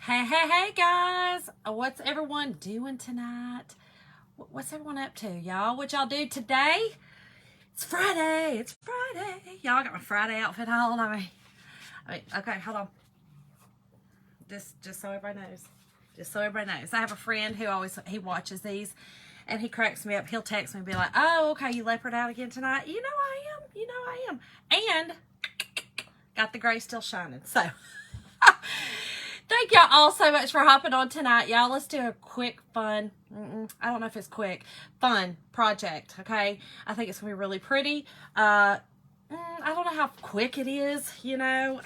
Hey, guys. What's everyone doing tonight? What's everyone up to, y'all? What y'all do today? It's Friday. Y'all got my Friday outfit on. I mean, okay, hold on. Just so everybody knows. I have a friend who he watches these, and he cracks me up. He'll text me and be like, "Oh, okay, you leopard out again tonight?" You know I am. And got the gray still shining. So, thank y'all all so much for hopping on tonight. Y'all, let's do a quick, fun, I don't know if it's quick, fun project, okay? I think it's going to be really pretty. I don't know how quick it is, you know.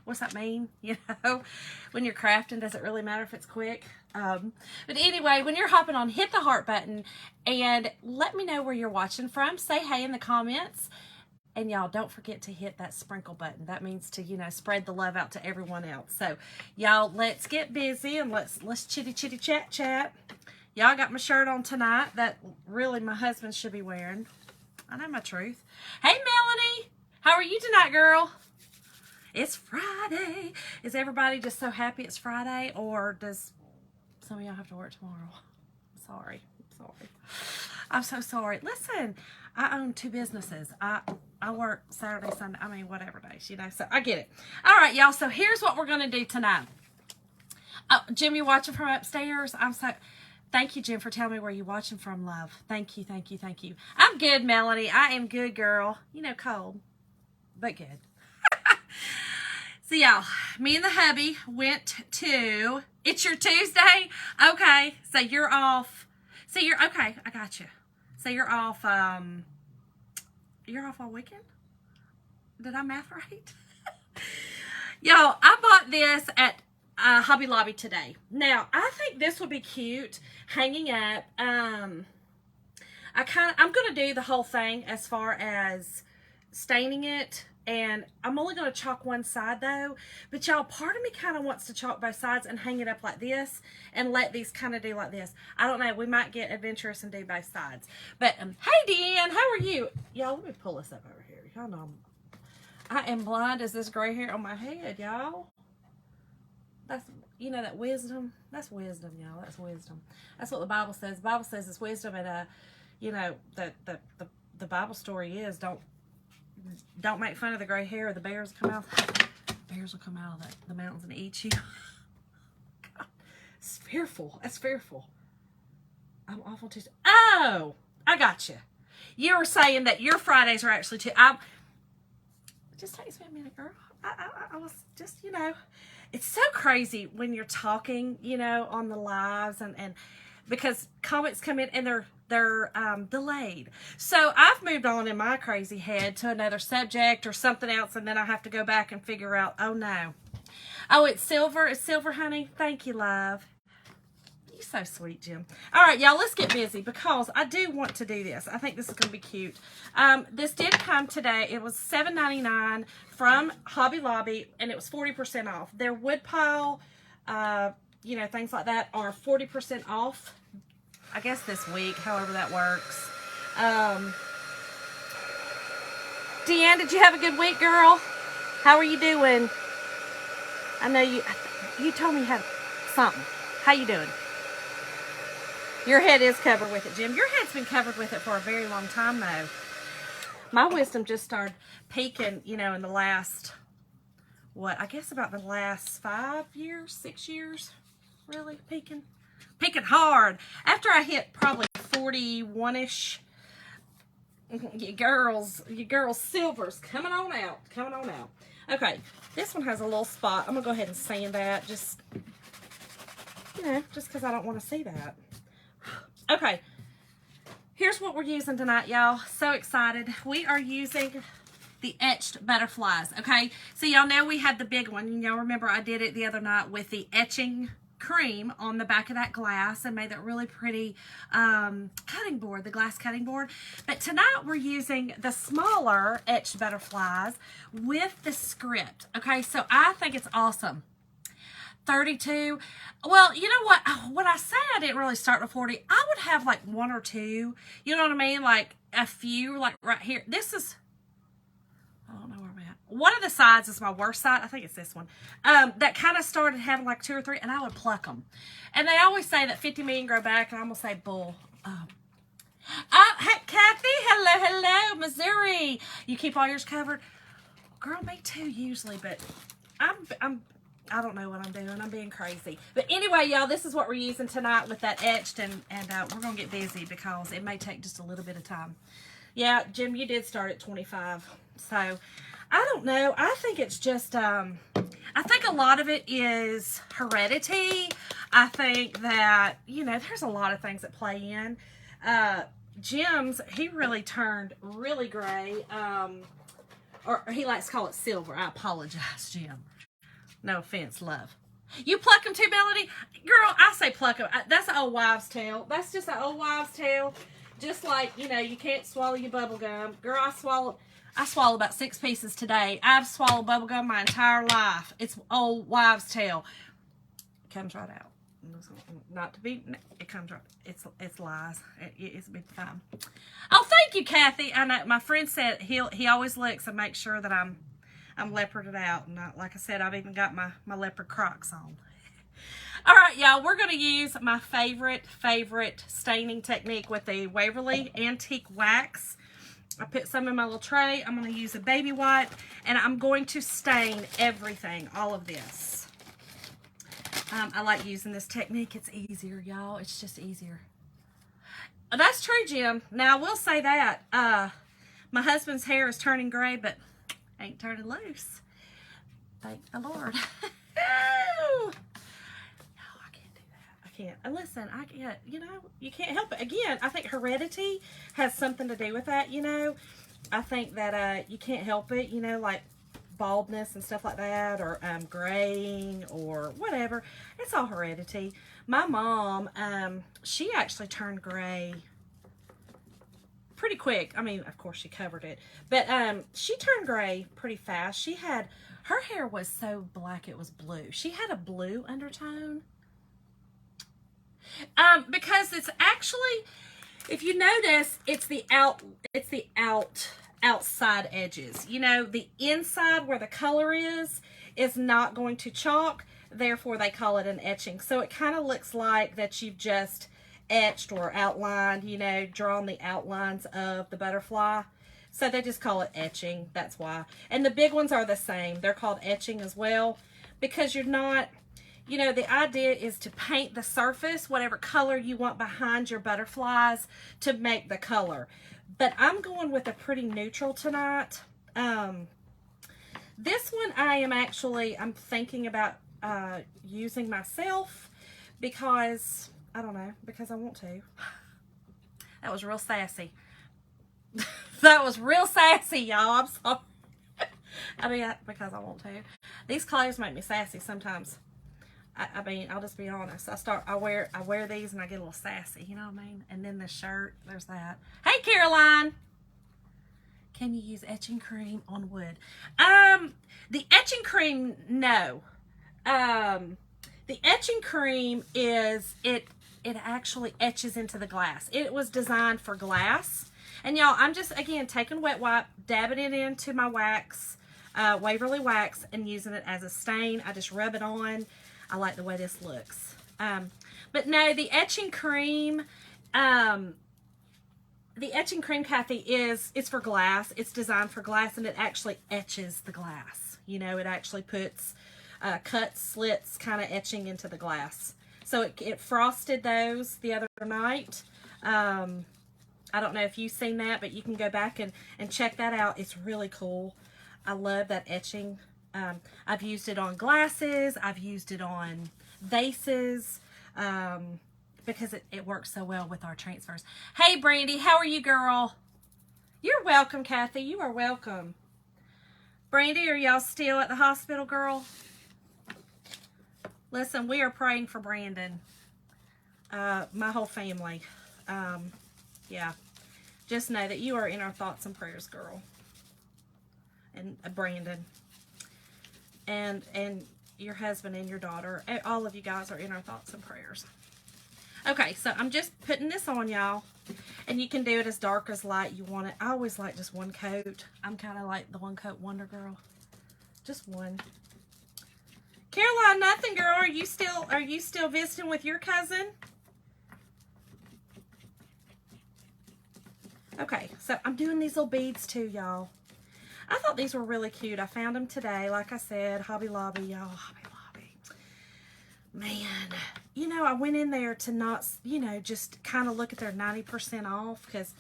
What's that mean? You know, when you're crafting, does it really matter if it's quick? But anyway, when you're hopping on, hit the heart button and let me know where you're watching from. Say hey in the comments. And y'all, don't forget to hit that sprinkle button. That means to, spread the love out to everyone else. So, y'all, let's get busy and let's chitty chat. Y'all got my shirt on tonight that really my husband should be wearing. I know my truth. Hey, Melanie. How are you tonight, girl? It's Friday. Is everybody just so happy it's Friday, or does some of y'all have to work tomorrow? I'm sorry. I'm so sorry. Listen, I own 2 businesses. I work Saturday, Sunday, whatever days, so I get it. All right, y'all, so here's what we're going to do tonight. Jim, you watching from upstairs? Thank you, Jim, for telling me where you're watching from, love. Thank you. I'm good, Melanie. I am good, girl. Cold, but good. So, y'all, me and the hubby went to, it's your Tuesday? Okay, so you're off. Okay, I got you. So you're off all weekend? Did I math right? Y'all, I bought this at Hobby Lobby today. Now, I think this would be cute hanging up. I'm going to do the whole thing as far as staining it. And I'm only going to chalk one side though. But y'all, part of me kind of wants to chalk both sides and hang it up like this and let these kind of do like this. I don't know. We might get adventurous and do both sides. But, hey, Dan, how are you? Y'all, let me pull this up over here. Y'all know I am blind as this gray hair on my head, y'all. That's, that wisdom. That's wisdom, y'all. That's wisdom. That's what the Bible says. The Bible says it's wisdom. And, the Bible story is don't make fun of the gray hair or the bears will come out. Bears will come out of the mountains and eat you. God, it's fearful. That's fearful. I'm awful too. Oh, I got you. You were saying that your Fridays are actually too. It just takes me a minute, girl. I was just, it's so crazy when you're talking, on the lives and because comments come in and they're delayed. So I've moved on in my crazy head to another subject or something else, and then I have to go back and figure out, oh no. Oh, it's silver. It's silver, honey. Thank you, love. You're so sweet, Jim. All right, y'all, let's get busy because I do want to do this. I think this is going to be cute. This did come today. It was $7.99 from Hobby Lobby, and it was 40% off. Their wood pile, things like that are 40% off. I guess this week, however that works. Deanne, did you have a good week, girl? How are you doing? I know you told me you had something. How you doing? Your head is covered with it, Jim. Your head's been covered with it for a very long time, though. My wisdom just started peaking, in the last, I guess about the last 6 years, really peaking hard. After I hit probably 41-ish, you girls silvers coming on out. Okay, this one has a little spot. I'm gonna go ahead and sand that just because I don't want to see that. Okay, here's what we're using tonight, y'all. So excited. We are using the Etched Butterflies, okay? So y'all know we had the big one. Y'all remember I did it the other night with the etching cream on the back of that glass and made that really pretty cutting board, the glass cutting board. But tonight we're using the smaller Etched Butterflies with the script, okay? So I think it's awesome. 32. Well, you know what? When I say I didn't really start with 40, I would have like 1 or 2. You know what I mean? Like a few, like right here. This is, I don't know where I'm at. one of the sides is my worst side. I think it's this one. That kind of started having like 2 or 3, and I would pluck them. And they always say that 50 million grow back, and I'm going to say bull. Hey, Kathy, hello, Missouri. You keep all yours covered? Girl, me too, usually, but I don't know what I'm doing. I'm being crazy. But anyway, y'all, this is what we're using tonight with that etched, and we're going to get busy because it may take just a little bit of time. Yeah, Jim, you did start at 25. So, I don't know. I think it's just, I think a lot of it is heredity. I think that, you know, there's a lot of things that play in. Jim's, he really turned really gray. Or he likes to call it silver. I apologize, Jim. No offense, love. You pluck them too, Melody? Girl, I say pluck them. That's an old wives' tale. That's just an old wives' tale. Just like, you know, you can't swallow your bubble gum. Girl, I swallowed about 6 pieces today. I've swallowed bubble gum my entire life. It's old wives' tale. It comes right out. Not to be, it comes right. It's lies. It's been fine. Oh, thank you, Kathy. I know my friend said he always looks and makes sure that I'm leoparded out. And like I said, I've even got my leopard Crocs on. All right, y'all, we're going to use my favorite staining technique with the Waverly Antique Wax. I put some in my little tray. I'm going to use a baby wipe, and I'm going to stain everything, all of this. I like using this technique. It's easier, y'all. It's just easier. That's true, Jim. Now, I will say that. My husband's hair is turning gray, but ain't turning loose. Thank the Lord. No, I can't do that. I can't. And listen, I can't, you know, you can't help it. Again, I think heredity has something to do with that, you know. I think that you can't help it, you know, like baldness and stuff like that, or graying or whatever. It's all heredity. My mom, she actually turned gray pretty quick. I mean, of course she covered it, but she turned gray pretty fast. Her hair was so black it was blue. She had a blue undertone. Because it's actually, if you notice, it's the outside edges. You know, the inside where the color is not going to chalk. Therefore, they call it an etching. So it kind of looks like that you've just etched or outlined, you know, drawn the outlines of the butterfly. So they just call it etching. That's why. And the big ones are the same. They're called etching as well, because you're not, you know, the idea is to paint the surface, whatever color you want behind your butterflies, to make the color. But I'm going with a pretty neutral tonight. This one I'm thinking about using myself because, I don't know, because I want to. That was real sassy. That was real sassy, y'all. I'm sorry. I mean, because I want to. These clothes make me sassy sometimes. I mean, I'll just be honest. I wear these and I get a little sassy, you know what I mean? And then the shirt, there's that. Hey, Caroline. Can you use etching cream on wood? The etching cream, no. The etching cream is, it actually etches into the glass. It was designed for glass. And y'all, I'm just, again, taking wet wipe, dabbing it into my wax, Waverly wax, and using it as a stain. I just rub it on. I like the way this looks. But no, the etching cream, Kathy, it's for glass. It's designed for glass, and it actually etches the glass. You know, it actually puts cuts, slits, kind of etching into the glass. So it frosted those the other night. I don't know if you've seen that, but you can go back and check that out. It's really cool. I love that etching. I've used it on glasses. I've used it on vases because it works so well with our transfers. Hey, Brandy, how are you, girl? You're welcome, Kathy. You are welcome. Brandy, are y'all still at the hospital, girl? Listen, we are praying for Brandon. My whole family. Yeah. Just know that you are in our thoughts and prayers, girl. And Brandon. And your husband and your daughter. All of you guys are in our thoughts and prayers. Okay, so I'm just putting this on, y'all. And you can do it as dark as light you want it. I always like just one coat. I'm kind of like the one coat wonder girl. Just one. Caroline, nothing, girl. Are you still visiting with your cousin? Okay, so I'm doing these little beads too, y'all. I thought these were really cute. I found them today. Like I said, Hobby Lobby, y'all. Hobby Lobby. Man, you know, I went in there to not, you know, just kind of look at their 90% off because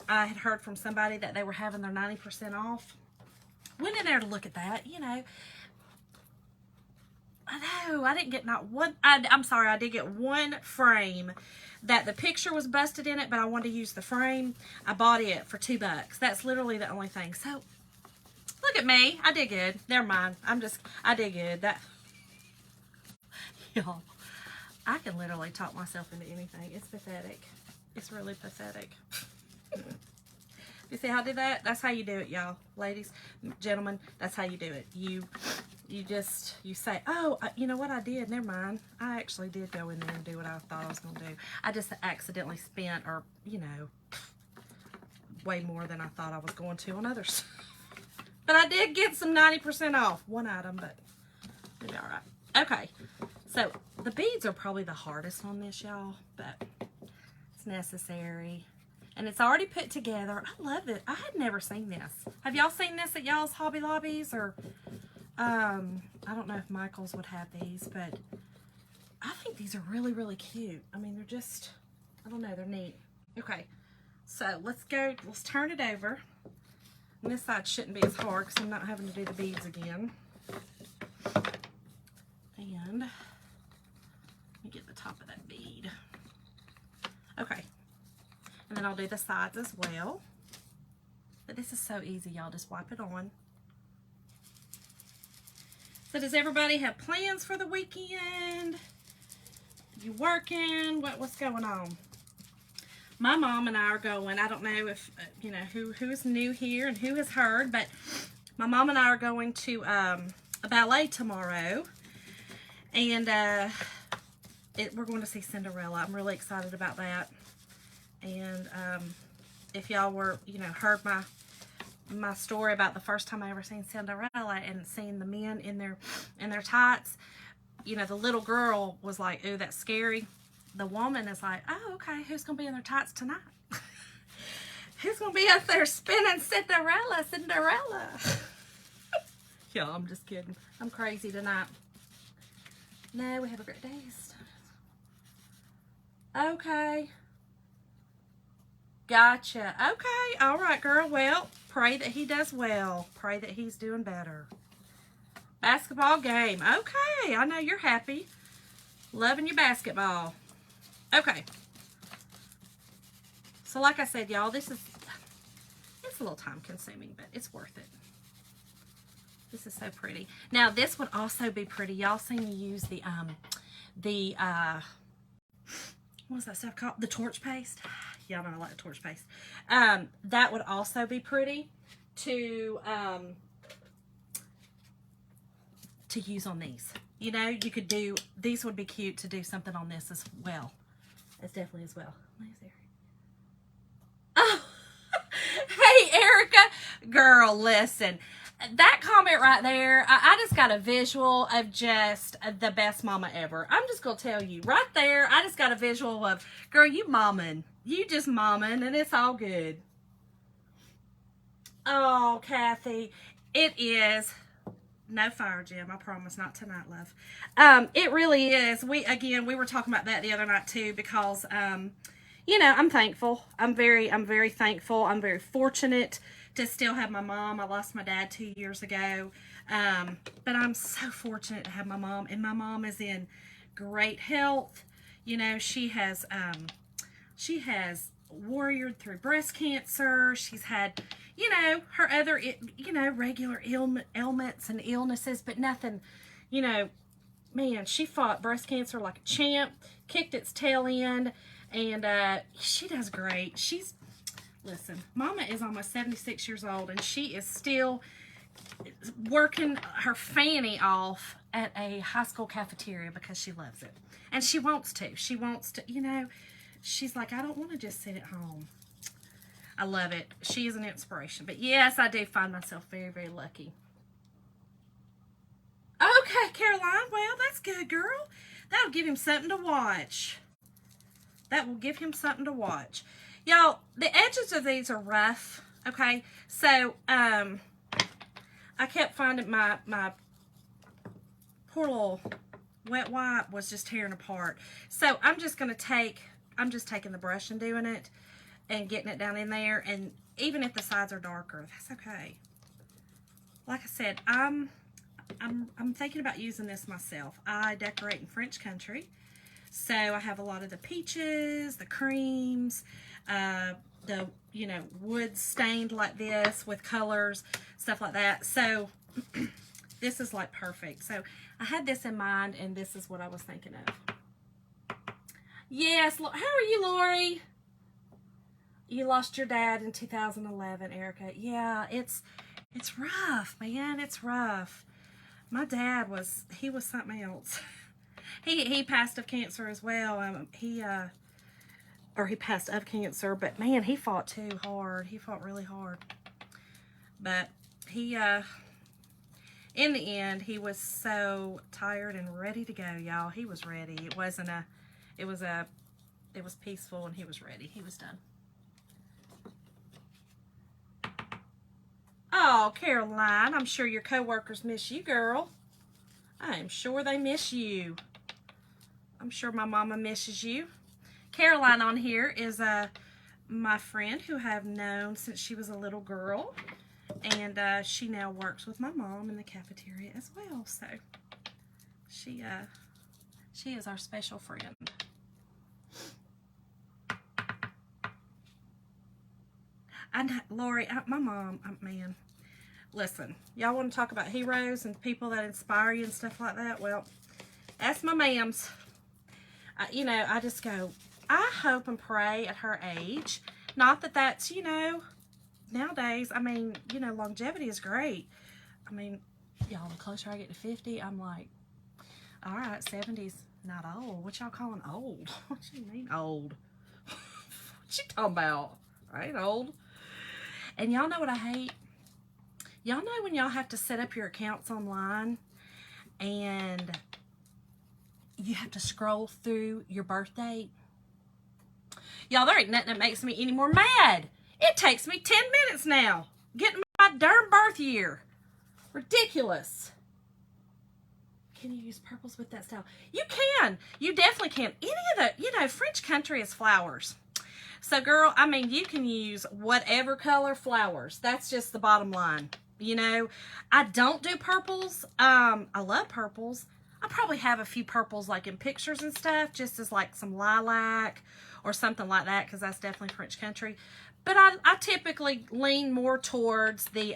I had heard from somebody that they were having their 90% off. Went in there to look at that, you know. I know, I didn't get not one, I'm sorry, I did get one frame that the picture was busted in it, but I wanted to use the frame. I bought it for $2. That's literally the only thing. So, look at me. I did good. Never mind. I did good. Y'all, I can literally talk myself into anything. It's pathetic. It's really pathetic. You see how I did that? That's how you do it, y'all. Ladies, gentlemen, that's how you do it. You say, oh, you know what I did? Never mind. I actually did go in there and do what I thought I was going to do. I just accidentally spent, or, you know, way more than I thought I was going to on others. But I did get some 90% off. One item, but it'll be all right. Okay. So, the beads are probably the hardest on this, y'all, but it's necessary. And it's already put together. I love it. I had never seen this. Have y'all seen this at y'all's Hobby Lobbies? Or, I don't know if Michael's would have these, but I think these are really, really cute. I mean, they're just, I don't know, they're neat. Okay, so let's turn it over. And this side shouldn't be as hard because I'm not having to do the beads again. And let me get the top of that bead. Okay. And then I'll do the sides as well. But this is so easy, y'all. Just wipe it on. So does everybody have plans for the weekend? You working? What's going on? My mom and I are going. I don't know if, you know, who's new here and who has heard, but my mom and I are going to a ballet tomorrow. And we're going to see Cinderella. I'm really excited about that. And if y'all were, you know, heard my story about the first time I ever seen Cinderella and seeing the men in their tights, you know, the little girl was like, ooh, that's scary. The woman is like, oh, okay, who's going to be in their tights tonight? Who's going to be up there spinning Cinderella, Cinderella? Y'all, I'm just kidding. I'm crazy tonight. No, we have a great day. Okay. Gotcha. Okay. All right, girl. Well, pray that he does well. Pray that he's doing better. Basketball game. Okay. I know you're happy. Loving your basketball. Okay. So like I said, y'all, it's a little time consuming, but it's worth it. This is so pretty. Now, this would also be pretty. Y'all seen me use what's that stuff called? The torch paste. Y'all know I like the torch paste. That would also be pretty to use on these. You know, you could do, these would be cute to do something on this as well. As definitely as well. Oh, hey, Erica. Girl, listen. That comment right there, I just got a visual of just the best mama ever. I'm just going to tell you, right there, I just got a visual of, girl, you momming. You just momming, and it's all good. Oh, Kathy, it is no fire, Jim. I promise, not tonight, love. It really is. We were talking about that the other night, too, because, you know, I'm thankful. I'm very thankful. I'm very fortunate to still have my mom. I lost my dad 2 years ago. But I'm so fortunate to have my mom. And my mom is in great health. You know, she has warriored through breast cancer. She's had, you know, her other, you know, regular ailments and illnesses, but nothing, you know, man, she fought breast cancer like a champ, kicked its tail end, and she does great. Listen, Mama is almost 76 years old, and she is still working her fanny off at a high school cafeteria because she loves it. And she wants to. She wants to, you know, she's like, I don't want to just sit at home. I love it. She is an inspiration. But yes, I do find myself very, very lucky. Caroline. Well, that's good, girl. That'll give him something to watch. That will give him something to watch. Y'all, the edges of these are rough, okay? So, I kept finding my poor little wet wipe was just tearing apart. So, I'm just taking the brush and doing it and getting it down in there. And even if the sides are darker, that's okay. Like I said, I'm thinking about using this myself. I decorate in French country. So I have a lot of the peaches, the creams, the, you know, wood stained like this with colors, stuff like that. So this is like perfect. So I had this in mind, and this is what I was thinking of. Yes, how are you, Lori? You lost your dad in 2011, Erica. Yeah, it's rough, man. It's rough. My dad was something else. He passed of cancer as well. He passed of cancer, but man, he fought too hard. He fought really hard. But he, in the end, he was so tired and ready to go, y'all. He was ready. It was peaceful, and he was ready. He was done. Oh, Caroline, I'm sure your coworkers miss you, girl. I am sure they miss you. I'm sure my mama misses you. Caroline on here is my friend who I've known since she was a little girl. And she now works with my mom in the cafeteria as well. So she is our special friend. Lori, my mom, man, listen, y'all want to talk about heroes and people that inspire you and stuff like that? Well, that's my mam's. You know, I just go, I hope and pray at her age. Not that that's, you know, nowadays, I mean, you know, longevity is great. I mean, y'all, the closer I get to 50, I'm like, all right, 70's not old. What y'all calling old? What you mean old? What you talking about? I ain't old. And y'all know what I hate? Y'all know when y'all have to set up your accounts online and you have to scroll through your birth date? Y'all, there ain't nothing that makes me any more mad. It takes me 10 minutes now getting my darn birth year. Ridiculous. Can you use purples with that style? You can. You definitely can. Any of the, you know, French country is flowers. So, girl, I mean, you can use whatever color flowers. That's just the bottom line. You know, I don't do purples. I love purples. I probably have a few purples like in pictures and stuff, just as like some lilac or something like that, because that's definitely French country. But I typically lean more towards the,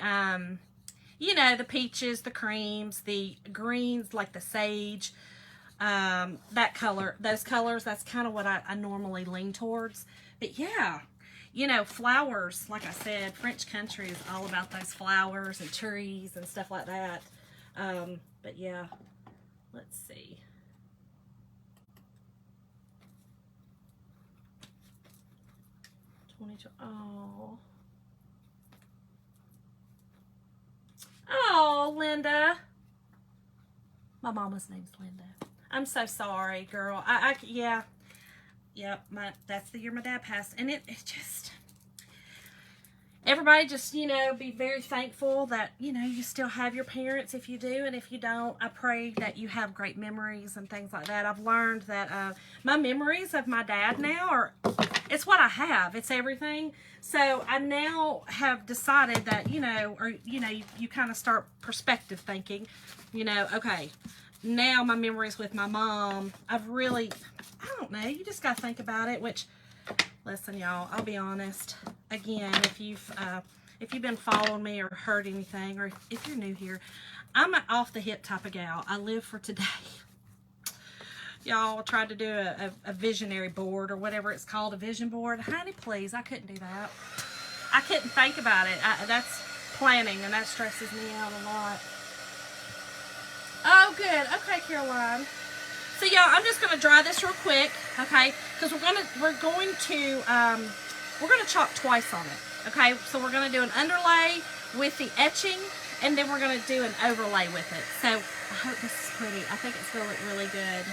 you know, the peaches, the creams, the greens, like the sage, that color, those colors. That's kind of what I normally lean towards. But yeah, you know, flowers, like I said, French country is all about those flowers and trees and stuff like that. But yeah, let's see. Oh. Oh, Linda. My mama's name's Linda. I'm so sorry, girl. Yeah. Yep, that's the year my dad passed. And it just, everybody just, you know, be very thankful that, you know, you still have your parents if you do. And if you don't, I pray that you have great memories and things like that. I've learned that my memories of my dad now are, it's what I have. It's everything. So I now have decided that, you know, or, you know, you kind of start perspective thinking, you know, okay, now my memories with my mom, I've really, I don't know, you just got to think about it, which, listen, y'all, I'll be honest. Again, if you've been following me or heard anything, or if you're new here, I'm an off the hip type of gal. I live for today. Y'all tried to do a visionary board or whatever it's called, a vision board. Honey, please, I couldn't do that. I couldn't think about it. That's planning, and that stresses me out a lot. Oh, good. Okay, Caroline. So, y'all, I'm just going to dry this real quick, okay? Because we're going to chalk twice on it, okay? So we're going to do an underlay with the etching, And then we're going to do an overlay with it. So I hope this is pretty. I think it's going to look really good.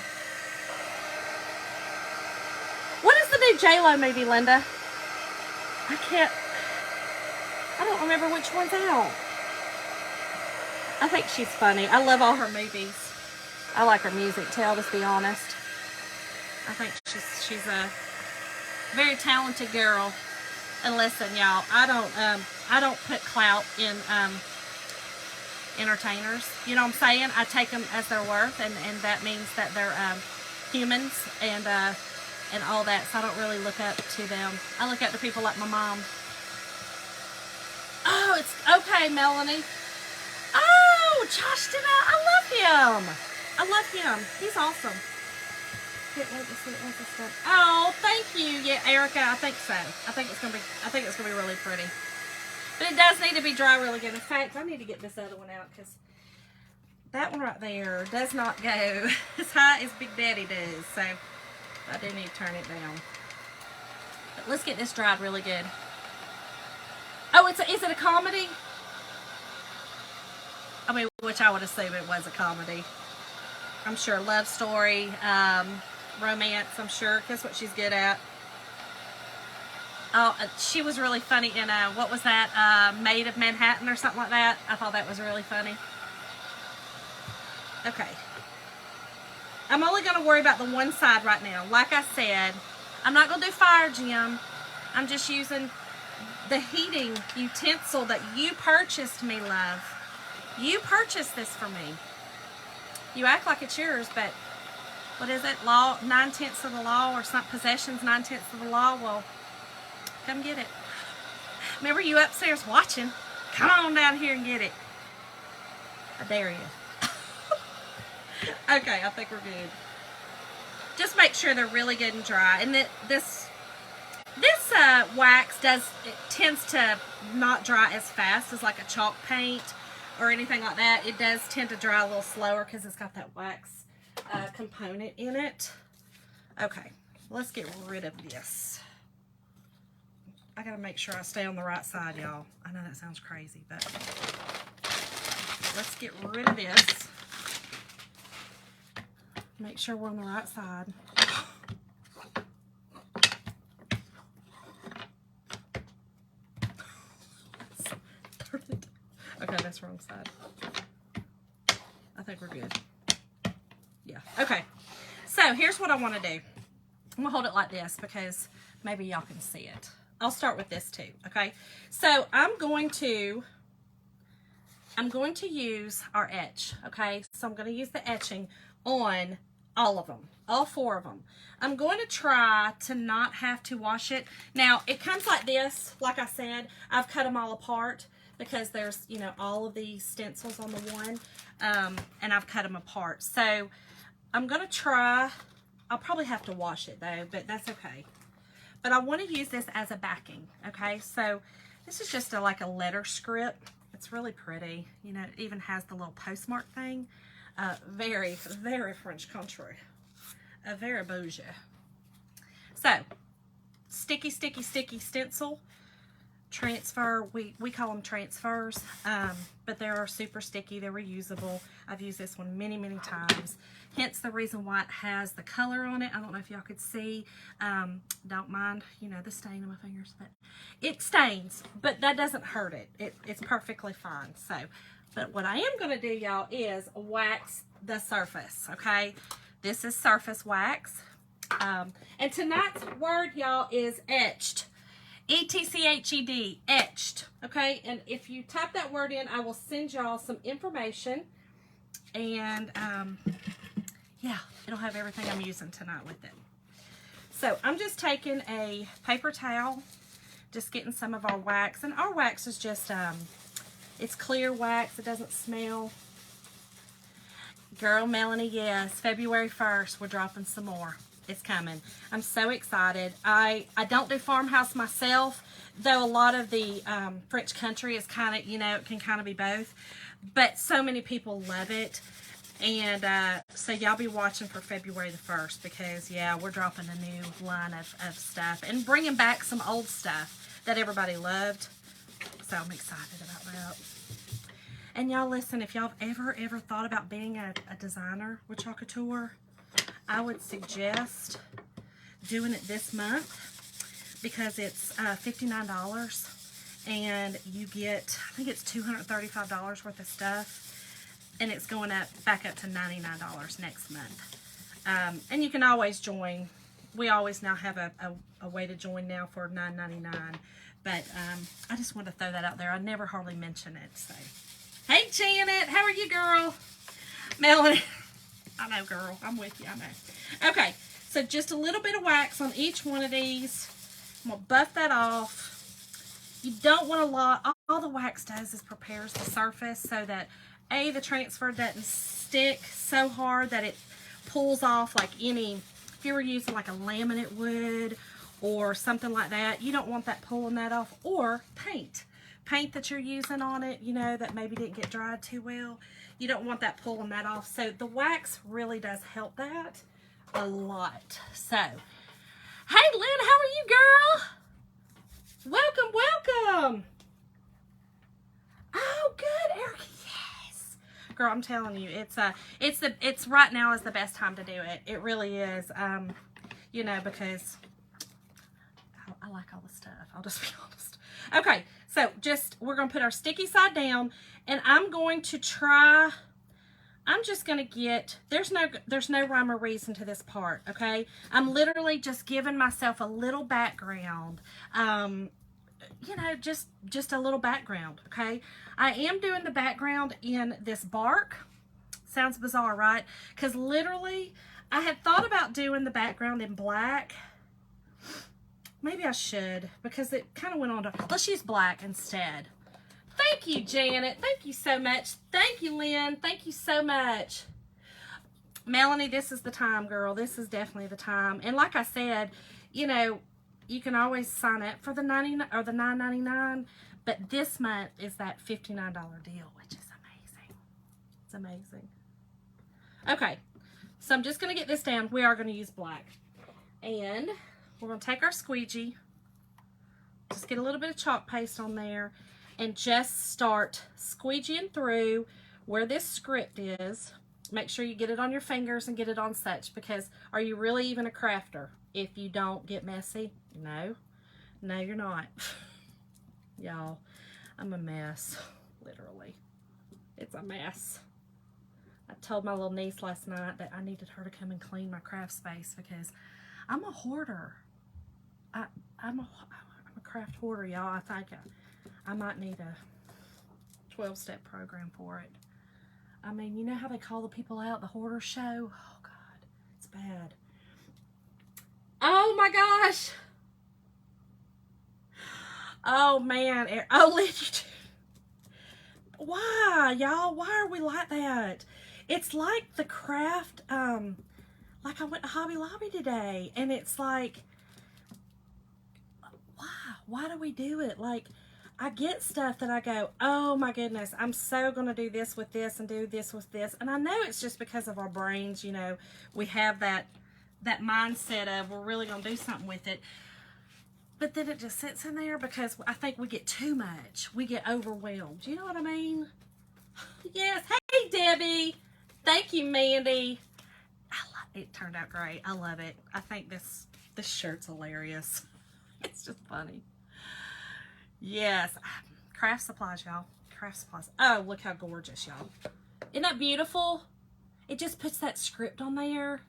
What is the new J-Lo movie, Linda? I don't remember which one's out. I think she's funny. I love all her movies. I like her music too, I'll just be honest. I think she's a very talented girl. And listen, y'all, I don't put clout in entertainers. You know what I'm saying? I take them as their worth, and that means that they're humans and all that. So I don't really look up to them. I look up to people like my mom. Oh, it's okay, Melanie. Oh, Josh did I love him. I love him. He's awesome. Oh, thank you. Yeah, Erica, I think so. I think it's gonna be really pretty. But it does need to be dry really good. In fact, I need to get this other one out because that one right there does not go as high as Big Daddy does. So I do need to turn it down. But let's get this dried really good. Oh, is it a comedy? I mean, which I would assume it was a comedy. I'm sure love story, romance, I'm sure. That's what she's good at. Oh, she was really funny in, what was that, Maid of Manhattan or something like that. I thought that was really funny. Okay. I'm only going to worry about the one side right now. Like I said, I'm not going to do fire gem. I'm just using the heating utensil that you purchased me, love. You purchased this for me. You act like it's yours, but what is it? Law, 9/10 of the law, or some possessions 9/10 of the law. Well, come get it. Remember you upstairs watching? Come on down here and get it. I dare you. Okay, I think we're good. Just make sure they're really good and dry. And that this wax tends to not dry as fast as like a chalk paint or anything like that. It does tend to dry a little slower because it's got that wax component in it. Okay, let's get rid of this. I gotta make sure I stay on the right side, y'all. I know that sounds crazy, but let's get rid of this. Make sure we're on the right side. Okay, that's the wrong side. I think we're good. Yeah, okay. So here's what I want to do. I'm gonna hold it like this because maybe y'all can see it. I'll start with this too, okay? So I'm going to use our etch, okay? So I'm going to use the etching on all of them, all 4 of them. I'm going to try to not have to wash it. Now, it comes like this. Like I said, I've cut them all apart because there's, you know, all of these stencils on the one, and I've cut them apart. So I'm going to try. I'll probably have to wash it though, but that's okay. But I want to use this as a backing, okay? So this is just like a letter script. It's really pretty. You know, it even has the little postmark thing. Very, very French country. Very bougie. So, sticky, sticky, sticky stencil. Transfer, we call them transfers, but they are super sticky. They're reusable. I've used this one many, many times. Hence the reason why it has the color on it. I don't know if y'all could see. Don't mind, you know, the stain on my fingers, but it stains, but that doesn't hurt it. It's perfectly fine. So, but what I am going to do, y'all, is wax the surface, okay? This is surface wax. And tonight's word, y'all, is etched. E-T-C-H-E-D, etched, okay? And if you type that word in, I will send y'all some information. And, yeah, it'll have everything I'm using tonight with it. So I'm just taking a paper towel, just getting some of our wax. And our wax is just, it's clear wax. It doesn't smell. Girl, Melanie, yes, February 1st, we're dropping some more. It's coming. I'm so excited. I don't do farmhouse myself, though a lot of the French country is kind of, you know, it can kind of be both. But so many people love it. And so y'all be watching for February the 1st because, yeah, we're dropping a new line of stuff and bringing back some old stuff that everybody loved. So I'm excited about that. And y'all listen, if y'all have ever thought about being a designer with Chalk Couture, I would suggest doing it this month because it's $59 and you get, I think it's $235 worth of stuff, and it's going back up to $99 next month. And you can always join. We always now have a way to join now for $9.99. But I just want to throw that out there. I never hardly mention it. So, hey, Janet, how are you, girl? Melanie, I know, girl. I'm with you. I know. Okay, so just a little bit of wax on each one of these. I'm going to buff that off. You don't want a lot. All the wax does is prepares the surface so that, A, the transfer doesn't stick so hard that it pulls off like any, if you were using like a laminate would or something like that, you don't want that pulling that off. Or paint that you're using on it, you know, that maybe didn't get dried too well. You don't want that pulling that off. So the wax really does help that a lot. So, hey, Lynn, how are you, girl? Welcome, welcome. Oh, good, Erica. Yes, girl. I'm telling you, it's right now is the best time to do it. It really is. You know, because I like all the stuff. I'll just be honest. Okay, so we're gonna put our sticky side down, and I'm going to try. I'm just gonna get. There's no rhyme or reason to this part. Okay, I'm literally just giving myself a little background. You know, just a little background. Okay, I am doing the background in this bark. Sounds bizarre, right? Because literally, I had thought about doing the background in black. Maybe I should, because it kind of went on to, let's use black instead. Thank you, Janet. Thank you so much. Thank you, Lynn. Thank you so much. Melanie, this is the time, girl. This is definitely the time. And like I said, you know, you can always sign up for the $99 or the $9.99, but this month is that $59 deal, which is amazing. It's amazing. Okay, so I'm just going to get this down. We are going to use black. And we're going to take our squeegee, just get a little bit of chalk paste on there, and just start squeegeeing through where this script is. Make sure you get it on your fingers and get it on such, because are you really even a crafter if you don't get messy? No, you're not. Y'all, I'm a mess, literally. It's a mess. I told my little niece last night that I needed her to come and clean my craft space because I'm a hoarder. I'm a craft hoarder, y'all. I think I might need a 12-step program for it. I mean, you know how they call the people out, the hoarder show? Oh, God, it's bad. Oh, my gosh. Oh, man. Oh, Lidgy. Why, y'all? Why are we like that? It's like the craft, like I went to Hobby Lobby today, and it's like, why do we do it? Like, I get stuff that I go, oh my goodness, I'm so going to do this with this and do this with this. And I know it's just because of our brains, you know, we have that mindset of we're really going to do something with it. But then it just sits in there because I think we get too much. We get overwhelmed. You know what I mean? Yes. Hey, Debbie. Thank you, Mandy. It turned out great. I love it. I think this shirt's hilarious. It's just funny. Yes. Craft supplies, y'all. Craft supplies. Oh, look how gorgeous, y'all. Isn't that beautiful? It just puts that script on there.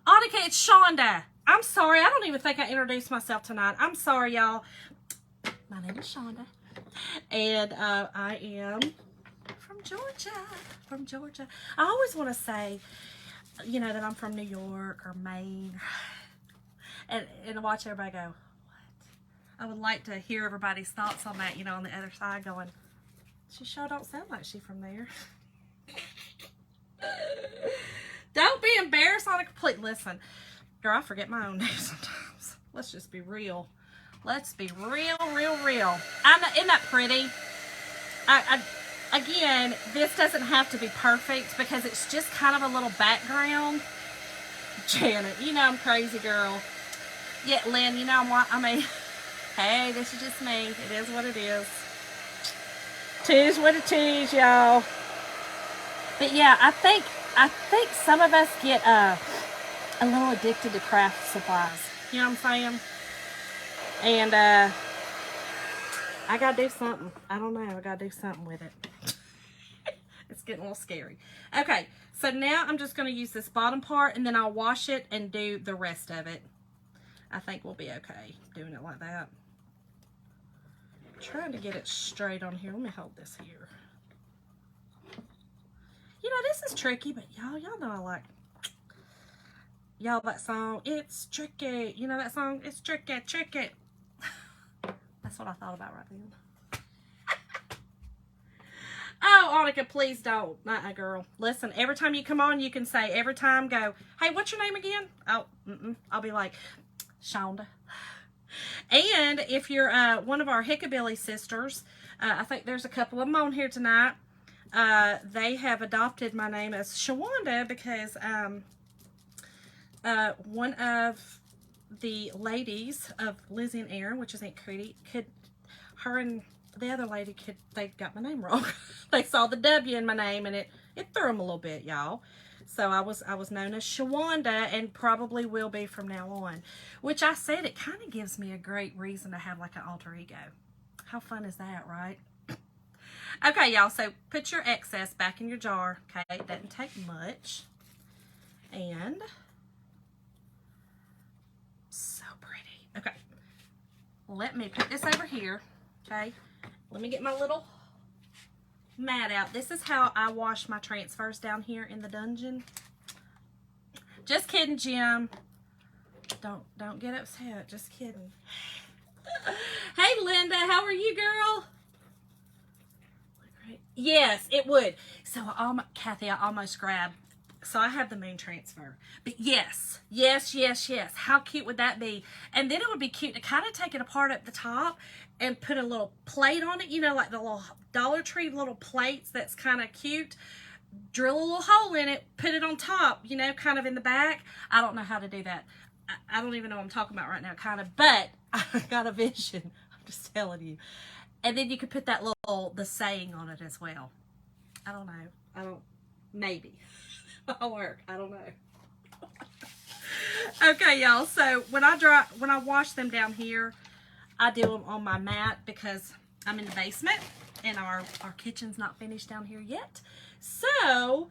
Annika, it's Shonda. I'm sorry. I don't even think I introduced myself tonight. I'm sorry, y'all. My name is Shonda. And I am from Georgia. From Georgia. I always want to say, you know, that I'm from New York or Maine. And watch everybody go, what? I would like to hear everybody's thoughts on that, you know, on the other side going, she sure don't sound like she from there. Don't be embarrassed on a complete, listen, girl, I forget my own name sometimes. Let's just be real. Let's be real. Isn't that pretty? Again, this doesn't have to be perfect because it's just kind of a little background. Janet, you know I'm crazy, girl. Yeah, Lynn, you know I mean, hey, this is just me. It is what it is. Twos with a twos, y'all. But yeah, I think some of us get a little addicted to craft supplies. You know what I'm saying? And I gotta do something. I don't know. I gotta do something with it. It's getting a little scary. Okay, so now I'm just gonna use this bottom part, and then I'll wash it and do the rest of it. I think we'll be okay doing it like that. I'm trying to get it straight on here. Let me hold this here. You know, this is tricky, but y'all know I like, y'all, that song, It's Tricky. You know that song? It's tricky, tricky. That's what I thought about right then. Oh, Annika, please don't. Girl. Listen, every time you come on, you can say, every time, go, hey, what's your name again? Oh, I'll be like, Shonda. And if you're one of our Hickabilly sisters, I think there's a couple of them on here tonight. They have adopted my name as Shawanda because one of the ladies of Lizzie and Aaron, which is Aunt Cootie, her and the other lady they got my name wrong. They saw the W in my name and it threw them a little bit, y'all. So I was known as Shawanda and probably will be from now on. Which I said, it kind of gives me a great reason to have like an alter ego. How fun is that, right? Okay, y'all, so put your excess back in your jar. Okay, it doesn't take much. And so pretty. Okay, let me put this over here. Okay, let me get my little mat out. This is how I wash my transfers down here in the dungeon. Just kidding, Jim. Don't get upset. Just kidding. Hey, Linda, how are you, girl? Yes, it would. So, Kathy, I almost grabbed. So I have the moon transfer. But yes. How cute would that be? And then it would be cute to kind of take it apart at the top and put a little plate on it. You know, like the little Dollar Tree little plates that's kind of cute. Drill a little hole in it, put it on top, you know, kind of in the back. I don't know how to do that. I don't even know what I'm talking about right now, kind of. But I got a vision. I'm just telling you. And then you could put that the saying on it as well. I don't know. Maybe. It'll work. I don't know. Okay, y'all. So when I wash them down here, I do them on my mat because I'm in the basement and our kitchen's not finished down here yet. So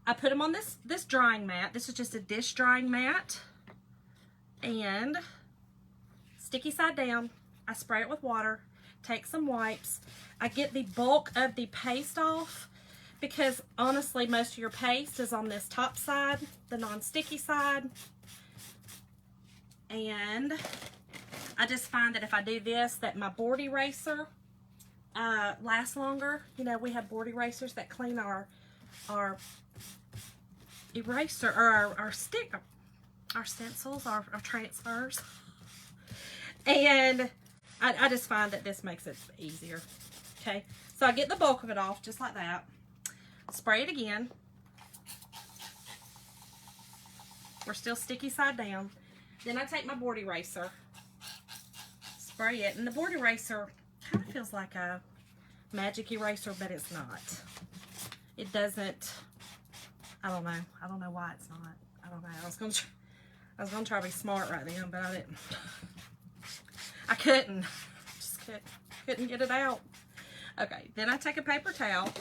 I put them on this drying mat. This is just a dish drying mat. And sticky side down, I spray it with water. Take some wipes. I get the bulk of the paste off because honestly most of your paste is on this top side, the non-sticky side. And I just find that if I do this, that my board eraser lasts longer. You know, we have board erasers that clean our eraser or our stencils, our transfers. And I just find that this makes it easier. Okay, so I get the bulk of it off just like that. Spray it again. We're still sticky side down. Then I take my board eraser, spray it, and the board eraser kind of feels like a magic eraser, but it's not. It doesn't. I don't know why it's not. I don't know. I was gonna try to be smart right then, but I didn't. I couldn't. Just couldn't get it out. Okay, then I take a paper towel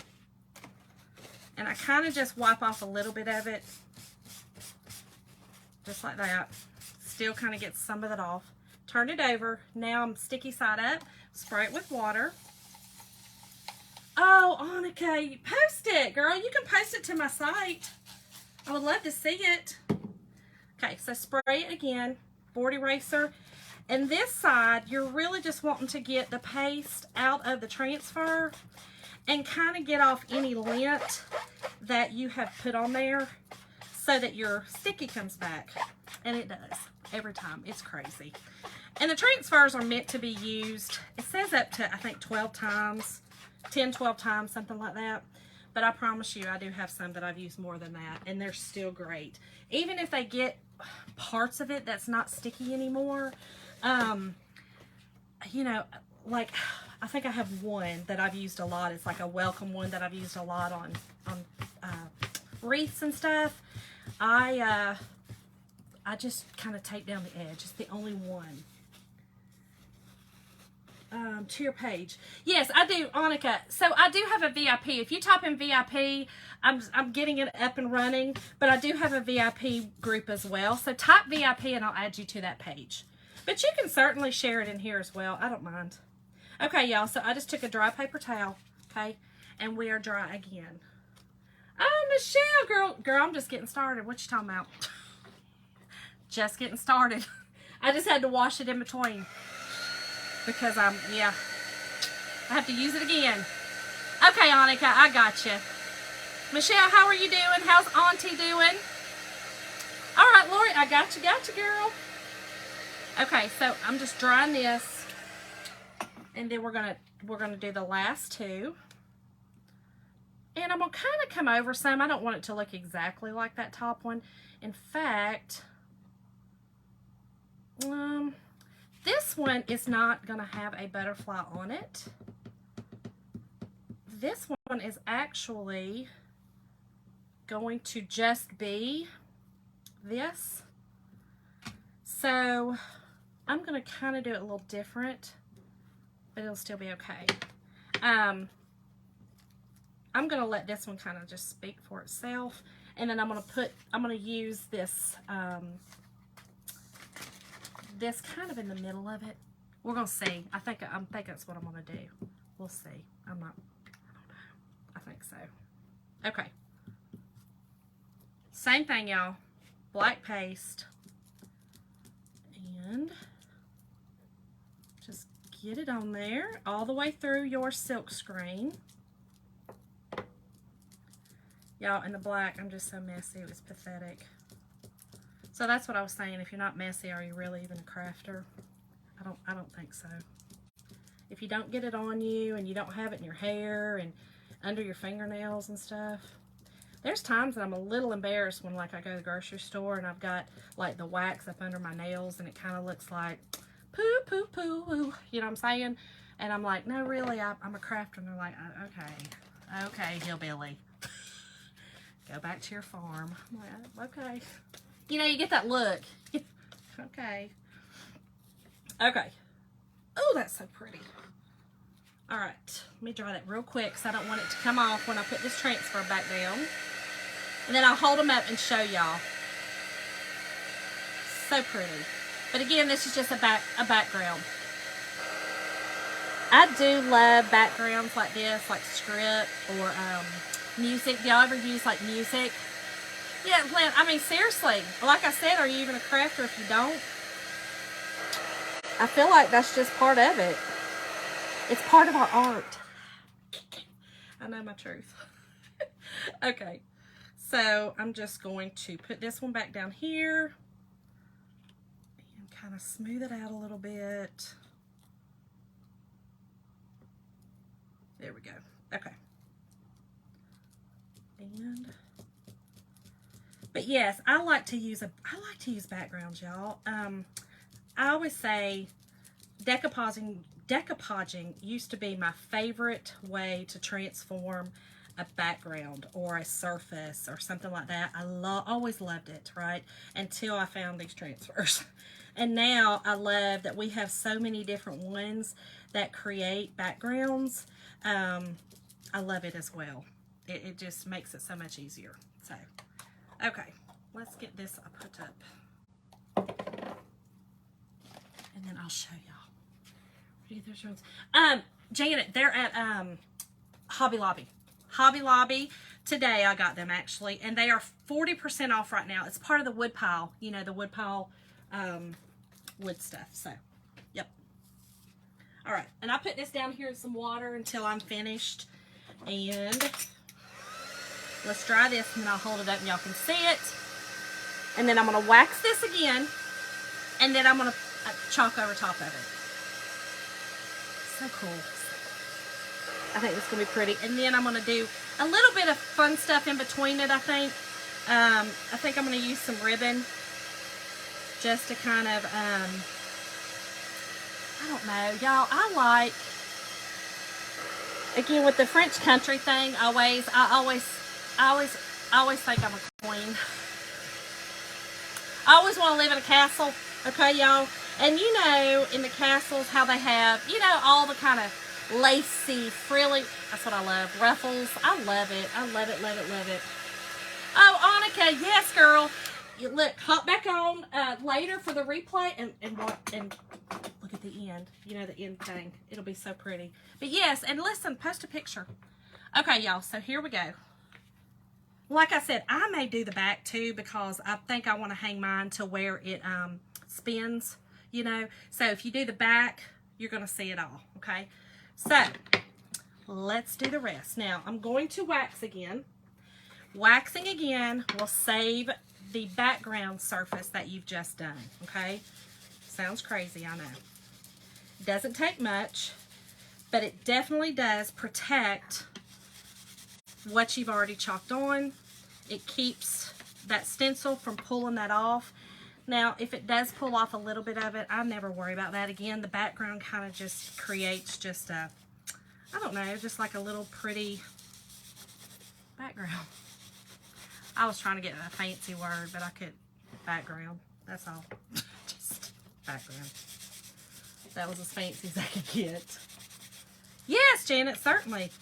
and I kind of just wipe off a little bit of it. Just like that. Still kind of gets some of it off. Turn it over. Now I'm sticky side up. Spray it with water. Oh, Annika, you post it, girl. You can post it to my site. I would love to see it. Okay, so spray it again. Board eraser. And this side, you're really just wanting to get the paste out of the transfer and kind of get off any lint that you have put on there so that your sticky comes back. And it does every time. It's crazy. And the transfers are meant to be used, it says up to, I think, 12 times, 10, 12 times, something like that. But I promise you, I do have some that I've used more than that, and they're still great. Even if they get parts of it that's not sticky anymore, you know, like, I think I have one that I've used a lot. It's like a welcome one that I've used a lot on wreaths and stuff. I just kind of tape down the edge. It's the only one. To your page. Yes, I do, Annika. So I do have a VIP. If you type in VIP, I'm getting it up and running, but I do have a VIP group as well. So type VIP and I'll add you to that page. But you can certainly share it in here as well. I don't mind. Okay, y'all. So I just took a dry paper towel, okay, and we are dry again. Oh, Michelle, girl, I'm just getting started. What you talking about? Just getting started. I just had to wash it in between. Because I have to use it again. Okay, Annika, I got you. Michelle, how are you doing? How's Auntie doing? All right, Lori, I got you, girl. Okay, so I'm just drying this, and then we're gonna do the last two. And I'm gonna kind of come over some. I don't want it to look exactly like that top one. In fact, this one is not going to have a butterfly on it. This one is actually going to just be this. So I'm going to kind of do it a little different, but it'll still be okay. I'm going to let this one kind of just speak for itself. And then I'm going to use this, this kind of in the middle of it. We're gonna see. I think that's what I'm gonna do. We'll see. I don't know. I think so. Okay. Same thing, y'all. Black paste. And just get it on there all the way through your silk screen. Y'all, in the black, I'm just so messy. It was pathetic. So that's what I was saying. If you're not messy, are you really even a crafter? I don't think so. If you don't get it on you and you don't have it in your hair and under your fingernails and stuff. There's times that I'm a little embarrassed when, like, I go to the grocery store and I've got like the wax up under my nails and it kind of looks like poo poo poo. You know what I'm saying? And I'm like, no, really, I'm a crafter. And they're like, okay, hillbilly. Go back to your farm. I'm like, okay. You know, you get that look. Okay. Oh, that's so pretty. All right. Let me dry that real quick because I don't want it to come off when I put this transfer back down. And then I'll hold them up and show y'all. So pretty. But again, this is just a background. I do love backgrounds like this, like script or music. Do y'all ever use like music? Yeah, Glenn, I mean, seriously, like I said, are you even a crafter if you don't? I feel like that's just part of it. It's part of our art. I know my truth. Okay, so I'm just going to put this one back down here and kind of smooth it out a little bit. There we go. Okay. But yes, I like to use backgrounds, y'all. I always say decoupaging used to be my favorite way to transform a background or a surface or something like that. I always loved it, right? Until I found these transfers. And now I love that we have so many different ones that create backgrounds. I love it as well. It just makes it so much easier. So, okay, let's get this put up. And then I'll show y'all. Where do you get those ones? Janet, they're at Hobby Lobby. Hobby Lobby. Today I got them actually, and they are 40% off right now. It's part of the wood pile, you know, the wood pile wood stuff. So, yep. All right, and I put this down here in some water until I'm finished. And let's dry this, and then I'll hold it up and y'all can see it. And then I'm going to wax this again, and then I'm going to chalk over top of it. So cool. I think it's going to be pretty. And then I'm going to do a little bit of fun stuff in between it, I think. I think I'm going to use some ribbon just to kind of I don't know, y'all. I like, again, with the French country thing, I always think I'm a queen. I always want to live in a castle, okay, y'all? And you know, in the castles, how they have, you know, all the kind of lacy, frilly, that's what I love, ruffles. I love it. I love it, love it, love it. Oh, Annika, yes, girl. You look, hop back on later for the replay and look at the end. You know, the end thing. It'll be so pretty. But yes, and listen, post a picture. Okay, y'all, so here we go. Like I said, I may do the back too because I think I want to hang mine to where it spins, you know. So if you do the back, you're going to see it all, okay? So let's do the rest. Now, I'm going to wax again. Waxing again will save the background surface that you've just done, okay? Sounds crazy, I know. Doesn't take much, but it definitely does protect what you've already chalked on. It keeps that stencil from pulling that off. Now, if it does pull off a little bit of it, I never worry about that. Again, the background kind of just creates just a, I don't know, just like a little pretty background. I was trying to get a fancy word, but I couldn't. Background. That's all. Just background. That was as fancy as I could get. Yes, Janet, certainly.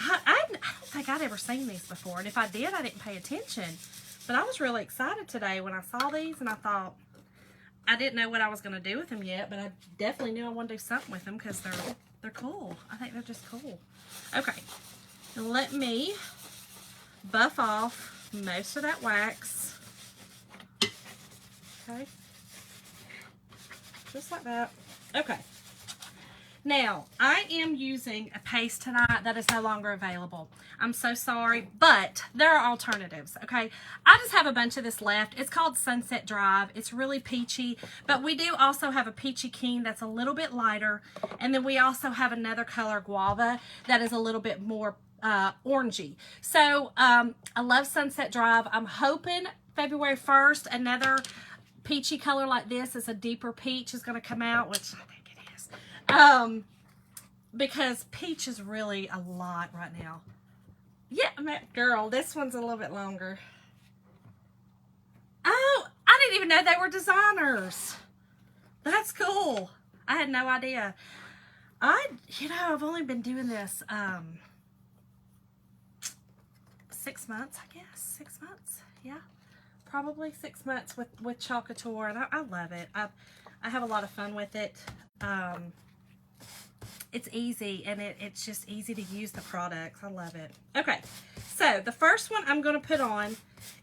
I don't think I'd ever seen these before. And if I did, I didn't pay attention. But I was really excited today when I saw these. And I thought, I didn't know what I was going to do with them yet. But I definitely knew I wanted to do something with them because they're cool. I think they're just cool. Okay. Let me buff off most of that wax. Okay. Just like that. Okay. Now, I am using a paste tonight that is no longer available. I'm so sorry, but there are alternatives, okay? I just have a bunch of this left. It's called Sunset Drive. It's really peachy, but we do also have a Peachy Keen that's a little bit lighter, and then we also have another color, Guava, that is a little bit more orangey. So I love Sunset Drive. I'm hoping February 1st another peachy color like this is a deeper peach is going to come out, which I think it is, because peach is really a lot right now. Yeah, girl, this one's a little bit longer. Oh, I didn't even know they were designers. That's cool. I had no idea. I've only been doing this 6 months, I guess. 6 months, yeah, probably 6 months with Chalk Couture, and I love it. I have a lot of fun with it. It's easy, and it's just easy to use the products. I love it. Okay, so the first one I'm going to put on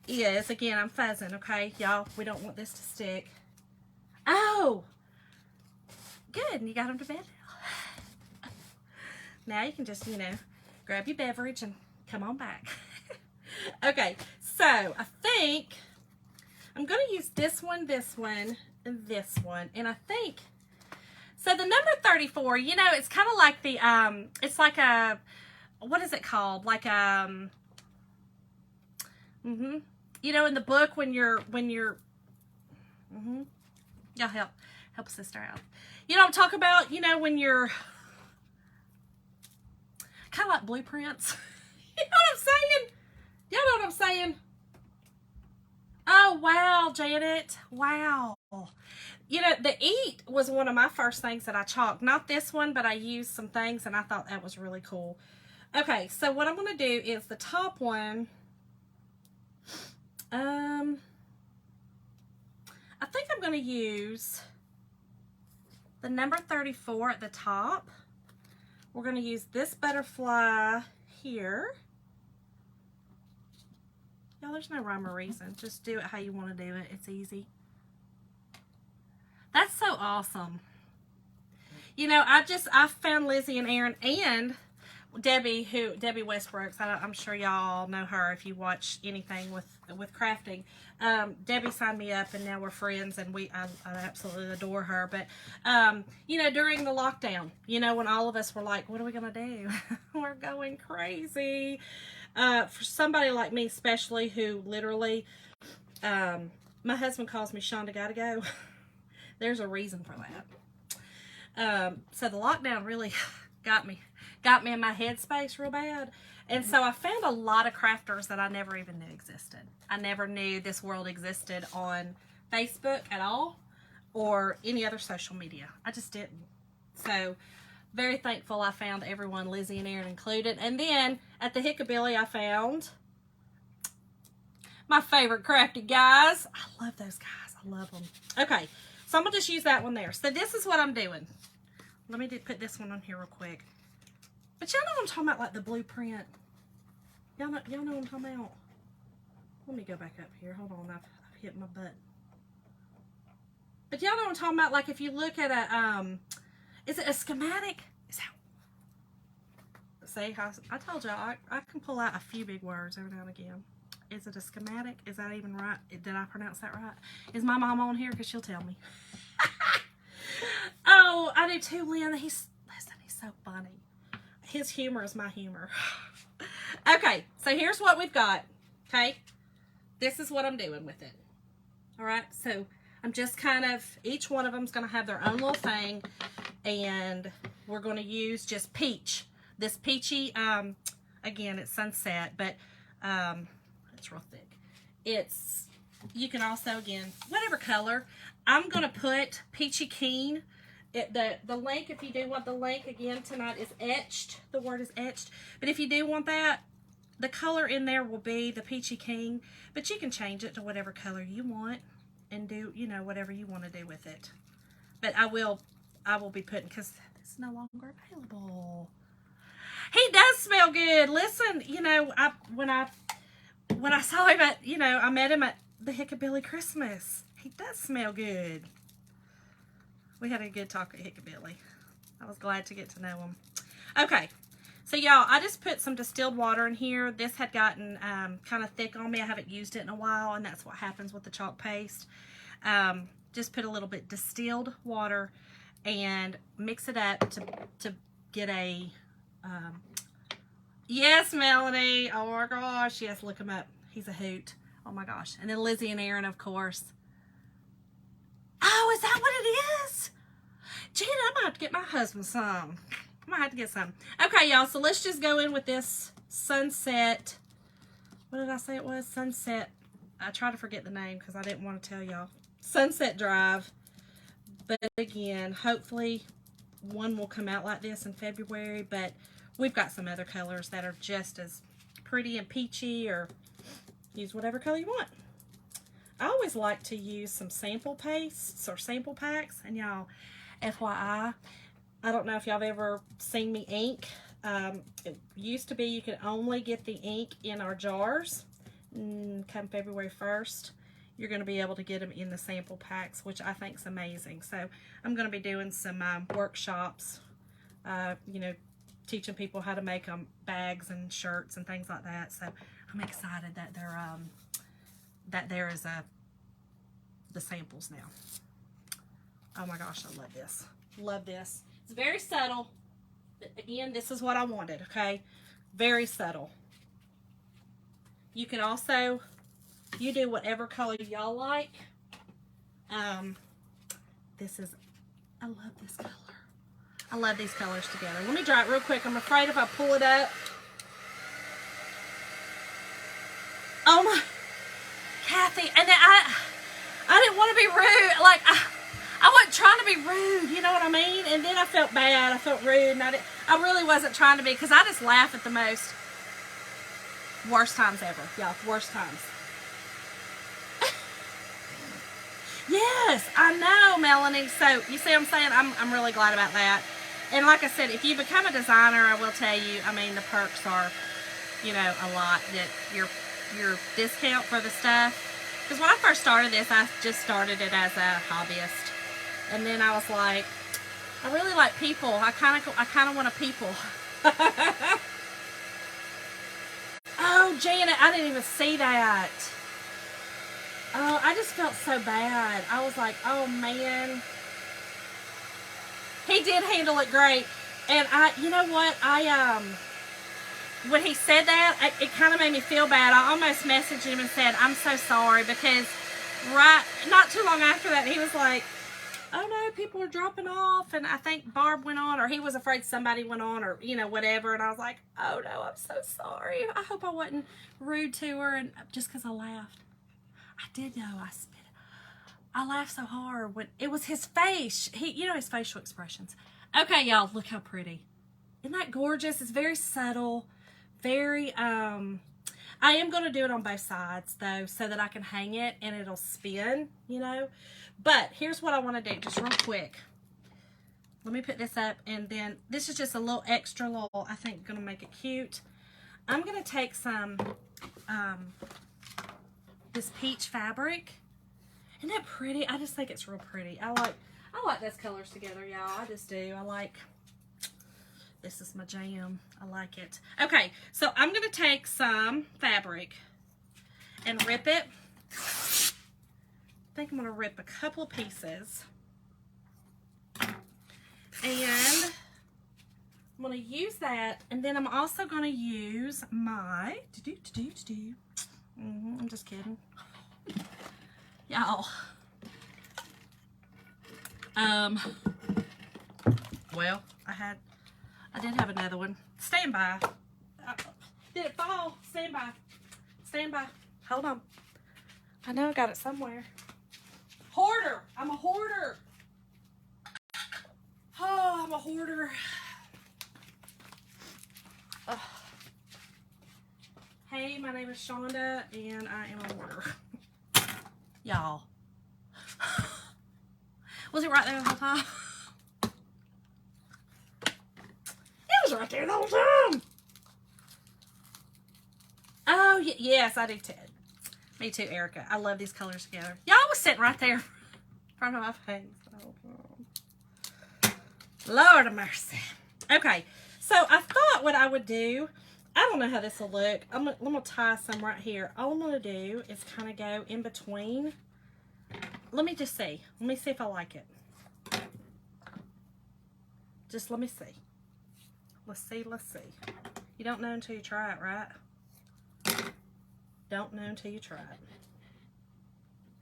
is, again, I'm fuzzing, okay, y'all? We don't want this to stick. Oh, good, and you got them to bed now. Now you can just, grab your beverage and come on back. Okay, so I think I'm going to use this one, and this one, and I think, so the number 34, it's kind of like the, it's like a, what is it called? Like, in the book when you're, y'all help a sister out. You know what I'm talking about? When you're, kind of like blueprints. You know what I'm saying? Y'all know what I'm saying? Oh, wow, Janet. Wow. The Eat was one of my first things that I chalked. Not this one, but I used some things, and I thought that was really cool. Okay, so what I'm going to do is the top one. I think I'm going to use the number 34 at the top. We're going to use this butterfly here. Y'all, there's no rhyme or reason. Just do it how you want to do it. It's easy. That's so awesome. I found Lizzie and Aaron and Debbie Westbrooks. I'm sure y'all know her if you watch anything with crafting. Debbie signed me up, and now we're friends, and I absolutely adore her. But during the lockdown, when all of us were like, what are we gonna do? We're going crazy. For somebody like me, especially, who literally, my husband calls me Shonda Gotta Go. There's a reason for So the lockdown really got me in my headspace real bad. And so I found a lot of crafters that I never even knew existed. I never knew this world existed on Facebook at all or any other social media. I just didn't. So very thankful I found everyone, Lizzie and Aaron included. And then at the Hickabilly, I found my favorite crafty guys. I love those guys. I love them. Okay, so I'm going to just use that one there. So this is what I'm doing. Let me put this one on here real quick. But y'all know what I'm talking about, like the blueprint. Y'all know what I'm talking about? Let me go back up here. Hold on, I've hit my butt. But y'all know what I'm talking about, like if you look at a, is it a schematic? Is that, see, I told y'all, I can pull out a few big words every now and again. Is it a schematic? Is that even right? Did I pronounce that right? Is my mom on here? Because she'll tell me. Oh, I do too, Lynn. Listen, he's so funny. His humor is my humor. Okay, so here's what we've got. Okay, this is what I'm doing with it. All right, so I'm just kind of, each one of them is going to have their own little thing, and we're going to use just peach. This peachy, again, it's sunset, but it's real thick. It's, you can also, again, whatever color. I'm going to put Peachy Keen. The link, if you do want the link, again, tonight is Etched. The word is Etched. But if you do want that, the color in there will be the Peachy King. But you can change it to whatever color you want and do, you know, whatever you want to do with it. But I will be putting, because it's no longer available. He does smell good. Listen, you know, when I saw him at, you know, I met him at the Hickabilly Christmas. He does smell good. We had a good talk at Hickabilly. I was glad to get to know him. Okay, so y'all, I just put some distilled water in here. This had gotten kind of thick on me. I haven't used it in a while, and that's what happens with the chalk paste. Just put a little bit distilled water and mix it up to get a, yes, Melanie. Oh my gosh, yes, look him up. He's a hoot. Oh my gosh. And then Lizzie and Aaron, of course. Oh, is that what it is? Gina, I'm going to have to get my husband some. I'm going to have to get some. Okay, y'all, so let's just go in with this Sunset. What did I say it was? Sunset. I try to forget the name because I didn't want to tell y'all. Sunset Drive. But again, hopefully one will come out like this in February. But we've got some other colors that are just as pretty and peachy, or use whatever color you want. I always like to use some sample pastes or sample packs. And y'all, FYI, I don't know if y'all have ever seen me ink. It used to be you could only get the ink in our jars. Come February 1st, you're going to be able to get them in the sample packs, which I think is amazing. So I'm going to be doing some workshops, you know, teaching people how to make bags and shirts and things like that. So I'm excited that there is the samples now. Oh my gosh, I love this. Love this. It's very subtle. Again, this is what I wanted, okay? Very subtle. You can also, you do whatever color y'all like. This is, I love this color. I love these colors together. Let me dry it real quick. I'm afraid if I pull it up. Oh my, Kathy, and then I didn't want to be rude. Like, I wasn't trying to be rude, you know what I mean? And then I felt bad. I felt rude, and I really wasn't trying to be, because I just laugh at the most worst times ever, y'all. Worst times. Yes, I know, Melanie. So you see what I'm saying? I'm really glad about that. And like I said, if you become a designer, I will tell you, I mean, the perks are, you know, a lot. That your discount for the stuff. Because when I first started this, I just started it as a hobbyist. And then I was like, I really like people. I kind of want to people. Oh, Janet, I didn't even see that. Oh, I just felt so bad. I was like, oh man. He did handle it great. And you know what? When he said that, it kind of made me feel bad. I almost messaged him and said, I'm so sorry, because not too long after that, he was like, oh no, people are dropping off, and I think Barb went on, or he was afraid somebody went on, or you know, whatever. And I was like, oh no, I'm so sorry. I hope I wasn't rude to her, and just because I laughed. I did though. I laughed so hard when it was his face. You know, his facial expressions. Okay, y'all, look how pretty. Isn't that gorgeous? It's very subtle, very I am going to do it on both sides, though, so that I can hang it and it'll spin, you know. But here's what I want to do, just real quick. Let me put this up, and then this is just a little extra little, I think, going to make it cute. I'm going to take some, this peach fabric. Isn't that pretty? I just think it's real pretty. I like those colors together, y'all. I just do. This is my jam. I like it. Okay, so I'm going to take some fabric and rip it. I think I'm going to rip a couple of pieces. And I'm going to use that. And then I'm also going to use my... I'm just kidding. Y'all. Well, I did have another one. Stand by. Did it fall? Stand by. Stand by. Hold on. I know I got it somewhere. Hoarder. I'm a hoarder. Oh, I'm a hoarder. Oh. Hey, my name is Shonda, and I am a hoarder. Y'all. Was it right there the whole time? It was right there the whole time. Oh, yes, I do too. Me too, Erica. I love these colors together. Y'all was sitting right there in front of my face. Oh, Lord of mercy. Okay, so I thought what I would do, I don't know how this will look. I'm gonna tie some right here. All I'm gonna do is kind of go in between. Let me just see. Let me see if I like it. Just let me see. Let's see. You don't know until you try it, right? Don't know until you try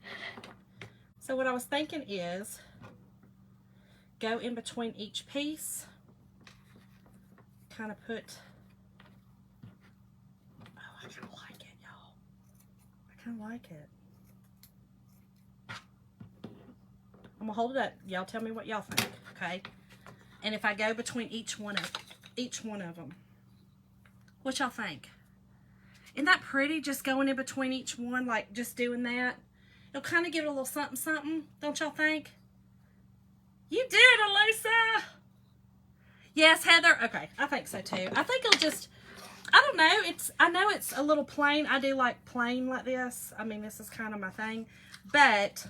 it. So what I was thinking is go in between each piece. Kind of put... Oh, I kind of like it, y'all. I kind of like it. I'm gonna hold it up. Y'all tell me what y'all think, okay? And if I go between each one of them, what y'all think? Isn't that pretty? Just going in between each one, like just doing that. It'll kind of give it a little something, something. Don't y'all think? You did, Elisa. Yes, Heather. Okay, I think so too. I think it'll just, I don't know. I know it's a little plain. I do like plain like this. I mean, this is kind of my thing, but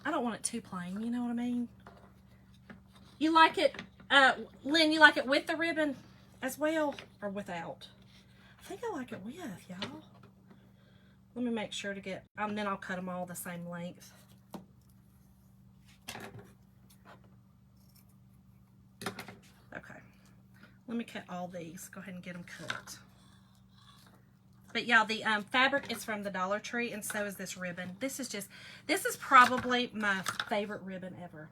I don't want it too plain. You know what I mean? You like it, Lynn, you like it with the ribbon as well or without? I think I like it with, y'all. Let me make sure to get, then I'll cut them all the same length. Okay. Let me cut all these. Go ahead and get them cut. But yeah, the fabric is from the Dollar Tree, and so is this ribbon. This is probably my favorite ribbon ever.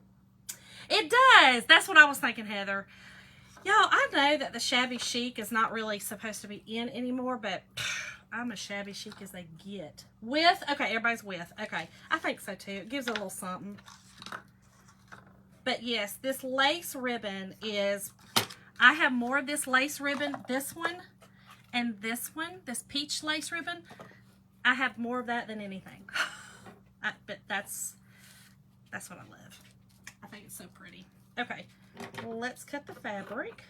It does. That's what I was thinking, Heather. Y'all, I know that the shabby chic is not really supposed to be in anymore, but I'm as shabby chic as they get. With, okay, everybody's with. Okay, I think so too. It gives it a little something. But yes, this lace ribbon is, I have more of this lace ribbon, this one, and this one, this peach lace ribbon. I have more of that than anything. But that's what I love. I think it's so pretty. Okay, let's cut the fabric.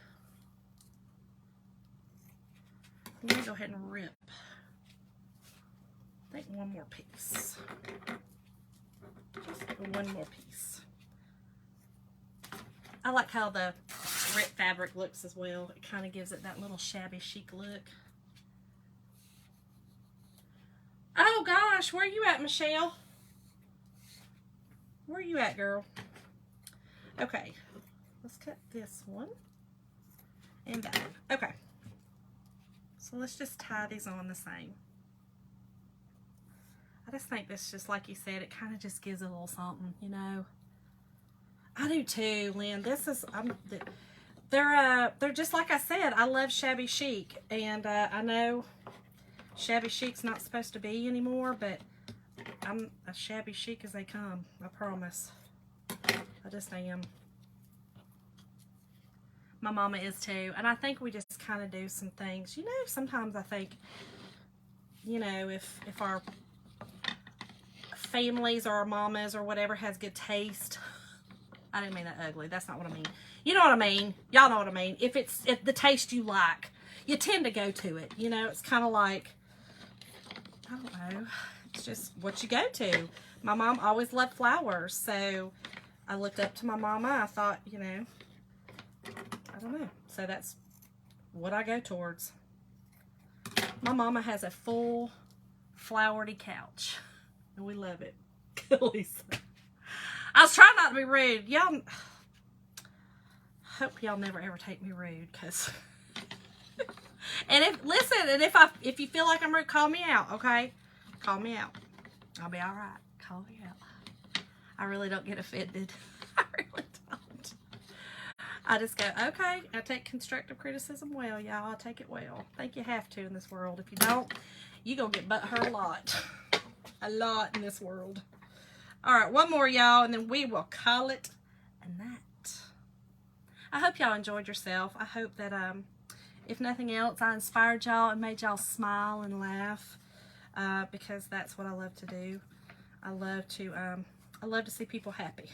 Let me go ahead and rip. I think one more piece. Just one more piece. I like how the ripped fabric looks as well. It kind of gives it that little shabby chic look. Oh gosh, where are you at, Michelle? Where are you at, girl? Okay, let's cut this one and that one. Okay, so let's just tie these on the same. I just think this, just like you said, it kind of just gives it a little something, you know. I do too, Lynn. This is they're just like I said. I love shabby chic, and I know shabby chic's not supposed to be anymore, but I'm as shabby chic as they come. I promise. I just am. My mama is too, and I think we just kind of do some things. You know, sometimes I think, you know, if our families or our mamas or whatever has good taste. I didn't mean that ugly. That's not what I mean. You know what I mean. Y'all know what I mean. If the taste you like, you tend to go to it. You know, it's kind of like, I don't know. It's just what you go to. My mom always loved flowers, so I looked up to my mama. I thought, you know, I don't know. So that's what I go towards. My mama has a full flowery couch, and we love it. Lisa. I was trying not to be rude. Y'all, hope y'all never ever take me rude, cause. And if you feel like I'm rude, call me out, okay? Call me out. I'll be all right. Call me out. I really don't get offended. I really don't. I just go, okay. I take constructive criticism well, y'all. I take it well. I think you have to in this world. If you don't, you gonna get butthurt a lot. A lot in this world. All right, one more, y'all, and then we will call it a night. I hope y'all enjoyed yourself. I hope that, if nothing else, I inspired y'all and made y'all smile and laugh, because that's what I love to do. I love to see people happy.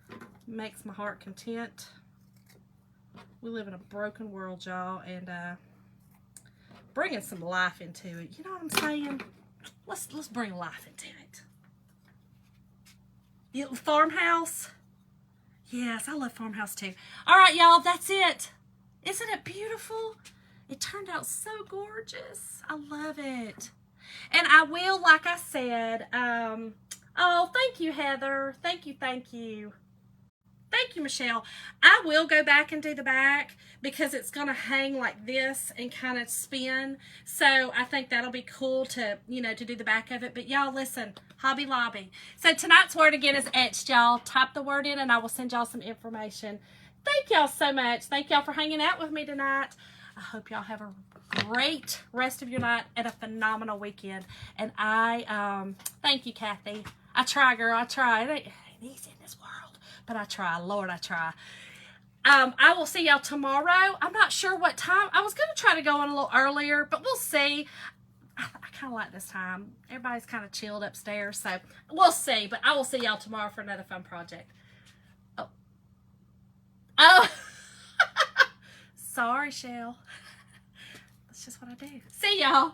It makes my heart content. We live in a broken world, y'all, and bringing some life into it. You know what I'm saying? Let's bring life into it. Farmhouse? Yes, I love farmhouse too. All right, y'all, that's it. Isn't it beautiful? It turned out so gorgeous. I love it. And I will, like I said, oh, thank you, Heather. Thank you, thank you. Thank you, Michelle. I will go back and do the back because it's going to hang like this and kind of spin. So I think that'll be cool to, you know, to do the back of it. But y'all listen, Hobby Lobby. So tonight's word again is etched, y'all. Type the word in and I will send y'all some information. Thank y'all so much. Thank y'all for hanging out with me tonight. I hope y'all have a great rest of your night and a phenomenal weekend. And I, thank you, Kathy. I try, girl. I try. It ain't easy in this world. But I try. Lord, I try. I will see y'all tomorrow. I'm not sure what time. I was going to try to go on a little earlier, but we'll see. I kind of like this time. Everybody's kind of chilled upstairs, so we'll see. But I will see y'all tomorrow for another fun project. Oh. Sorry, Shell. That's just what I do. See y'all.